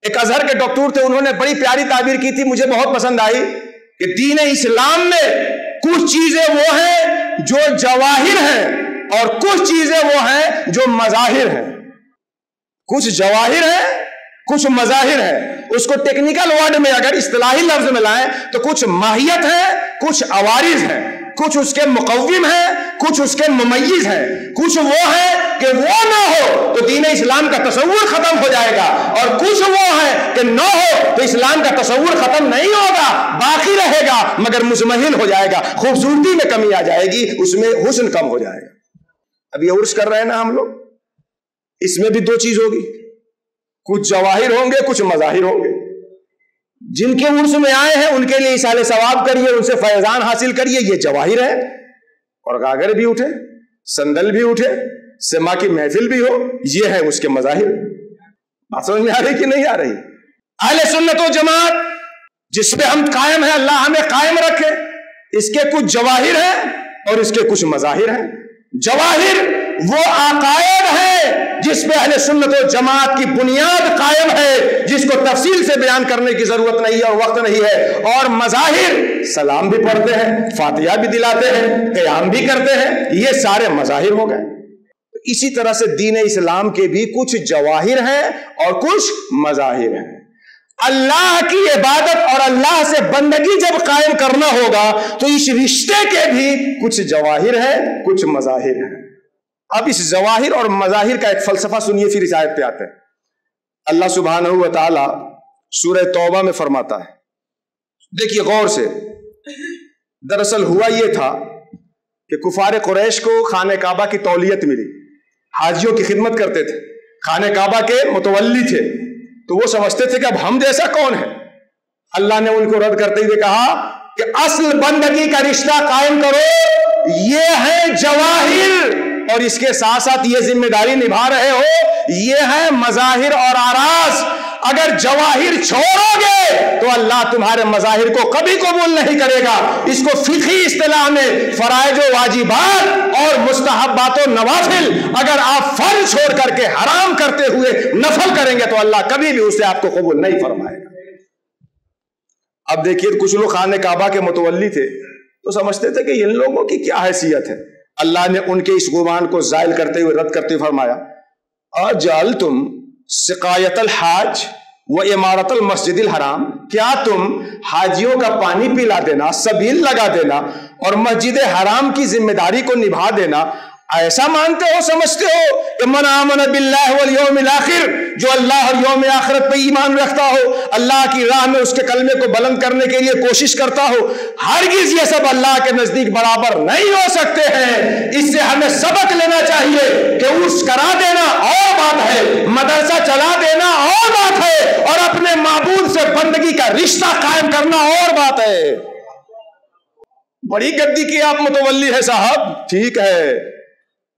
ایک ازہر کے ڈاکٹر تھے, انہوں نے بڑی پیاری تعبیر کی تھی, مجھے بہت پسند آئی, کہ دین اسلام میں کچھ چیزیں وہ ہیں جو جواہر ہیں اور کچھ چیزیں وہ ہیں جو مظاہر ہیں. کچھ جواہر ہیں, کچھ مظاہر ہیں. اس کو ٹیکنیکل ورڈ میں اگر اصطلاحی لفظ میں لائیں تو کچھ ماہیت ہے, کچھ عوارض ہیں, کچھ اس کے مقوم ہیں, کچھ اس کے ممیز ہیں, کچھ وہ ہیں کہ وہ نہ ہو تو دین اسلام کا تصور ختم ہو جائے گا, اور کچھ وہ ہیں کہ نہ ہو تو اسلام کا تصور ختم نہیں ہوگا, باقی رہے گا مگر مزمحل ہو جائے گا, خوبصورتی میں کمی آ جائے گی, اس میں حسن کم ہو جائے گا. اب یہ عرس کر رہے ہیں نا ہم لوگ, اس میں بھی دو چیز ہوگی, کچھ جواہر ہوں گے, کچھ مظاہر ہوں گے. جن کے عرس میں آئے ہیں ان کے لیے ایصال ثواب کریے, ان سے فیضان حاصل کریے, یہ جواہر ہے. اور غاگر بھی اٹھے, سندل بھی اٹھے, سما کی محفل بھی ہو, یہ ہے اس کے مظاہر. بات سمجھ میں آ رہی کہ نہیں آ رہی؟ اہل سنت و جماعت جس پہ ہم قائم ہیں, اللہ ہمیں قائم رکھے, اس کے کچھ جواہر ہیں اور اس کے کچھ مظاہر ہیں. جواہر وہ عقائد ہے جس پہ اہل سنت و جماعت کی بنیاد قائم ہے, جس کو تفصیل سے بیان کرنے کی ضرورت نہیں ہے اور وقت نہیں ہے. اور مظاہر, سلام بھی پڑھتے ہیں, فاتحہ بھی دلاتے ہیں, قیام بھی کرتے ہیں, یہ سارے مظاہر ہو گئے. اسی طرح سے دین اسلام کے بھی کچھ جواہر ہیں اور کچھ مظاہر ہیں. اللہ کی عبادت اور اللہ سے بندگی جب قائم کرنا ہوگا تو اس رشتے کے بھی کچھ جواہر ہیں, کچھ مظاہر ہیں. اب اس جواہر اور مظاہر کا ایک فلسفہ سنیے, پھر اس آیت پہ آتے ہیں. اللہ سبحانہ و تعالی سورہ توبہ میں فرماتا ہے, دیکھیے غور سے, دراصل ہوا یہ تھا کہ کفار قریش کو خانہ کعبہ کی تولیت ملی, حاجیوں کی خدمت کرتے تھے, خانہ کعبہ کے متولی تھے, تو وہ سمجھتے تھے کہ اب ہم جیسا کون ہے. اللہ نے ان کو رد کرتے ہوئے کہا کہ اصل بندگی کا رشتہ قائم کرو, یہ ہے جواہر, اور اس کے ساتھ ساتھ یہ ذمہ داری نبھا رہے ہو, یہ ہے مظاہر اور آراز. اگر جواہر چھوڑو گے تو اللہ تمہارے مظاہر کو کبھی قبول نہیں کرے گا. اس کو فقہی اصطلاح میں فرائض و واجبات اور مستحبات و نوافل, اگر آپ فرض چھوڑ کر کے حرام کرتے ہوئے نفل کریں گے تو اللہ کبھی بھی اسے آپ کو قبول نہیں فرمائے گا. اب دیکھیے, کچھ لوگ خانہ کعبہ کے متولی تھے تو سمجھتے تھے کہ ان لوگوں کی کیا حیثیت ہے. اللہ نے ان کے اس گمان کو زائل کرتے ہوئے, رد کرتے ہوئے فرمایا, اجعلتم سقایت الحاج و عمارت المسجد الحرام, کیا تم حاجیوں کا پانی پلا دینا, سبیل لگا دینا اور مسجد حرام کی ذمہ داری کو نبھا دینا ایسا مانتے ہو, سمجھتے ہو کہ من آمن باللہ والیوم الاخر, جو اللہ اور یوم آخرت پہ ایمان رکھتا ہو, اللہ کی راہ میں اس کے کلمے کو بلند کرنے کے لیے کوشش کرتا ہو, ہرگز یہ سب اللہ کے نزدیک برابر نہیں ہو سکتے ہیں. اس سے ہمیں سبق لینا چاہیے کہ عرس کرا دینا اور بات ہے, مدرسہ چلا دینا اور بات ہے, اور اپنے معبود سے بندگی کا رشتہ قائم کرنا اور بات ہے. بڑی گدی کی آپ متولی ہے صاحب, ٹھیک ہے,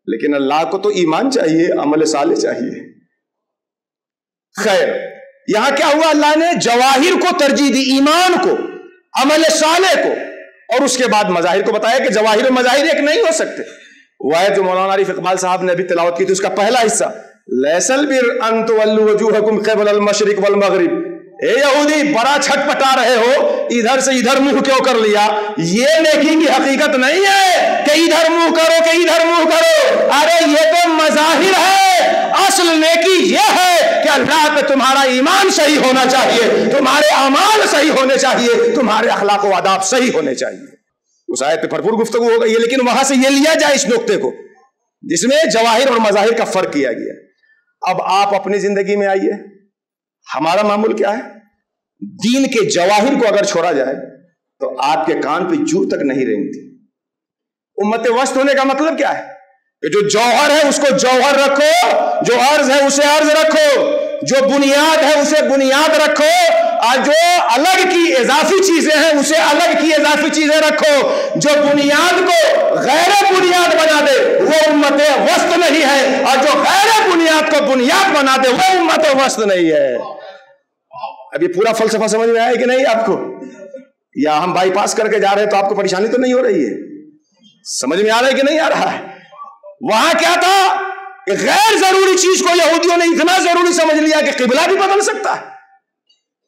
لیکن اللہ کو تو ایمان چاہیے, عمل صالح چاہیے. خیر, یہاں کیا ہوا, اللہ نے جواہر کو ترجیح دی, ایمان کو, عمل صالح کو, اور اس کے بعد مظاہر کو بتایا کہ جواہر و مظاہر ایک نہیں ہو سکتے. وہ آیت جو مولانا عارف اقبال صاحب نے ابھی تلاوت کی تھی, اس کا پہلا حصہ, لیس البر ان تولوا وجوہکم قبل المشرق والمغرب. اے یہودی, بڑا چھٹ پٹا رہے ہو, ادھر سے ادھر منہ کیوں کر لیا؟ یہ نیکی کی حقیقت نہیں ہے کہ ادھر منہ کرو کہ ادھر منہ کرو. ارے یہ تو مظاہر ہے, اصل نیکی یہ ہے کہ اللہ پہ تمہارا ایمان صحیح ہونا چاہیے, تمہارے اعمال صحیح ہونے چاہیے, تمہارے اخلاق و آداب صحیح ہونے چاہیے. اس آیت پہ بھرپور گفتگو ہو گئی ہے, لیکن وہاں سے یہ لیا جائے اس نقطے کو جس میں جواہر اور مظاہر کا فرق کیا گیا. اب آپ اپنی زندگی میں آئیے, ہمارا معمول کیا ہے؟ دین کے جواہر کو اگر چھوڑا جائے تو آپ کے کان پہ جوں تک نہیں رینگتی. امت وسط ہونے کا مطلب کیا ہے؟ کہ جو جوہر ہے اس کو جوہر رکھو, جو عرض ہے اسے عرض رکھو, جو بنیاد ہے اسے بنیاد رکھو, اور جو الگ کی اضافی چیزیں ہیں اسے الگ کی اضافی چیزیں رکھو. جو بنیاد کو غیر بنیاد بنا دے وہ امت وسط نہیں ہے, اور جو غیر بنیاد کو بنیاد بنا دے وہ امت وسط نہیں ہے. اب یہ پورا فلسفہ سمجھ میں آیا کہ نہیں آپ کو؟ یا ہم بائی پاس کر کے جا رہے ہیں تو آپ کو پریشانی تو نہیں ہو رہی ہے؟ سمجھ میں آ رہا ہے کہ نہیں آ رہا ہے؟ وہاں کیا تھا کہ غیر ضروری چیز کو یہودیوں نے اتنا ضروری سمجھ لیا کہ قبلہ بھی بدل سکتا ہے.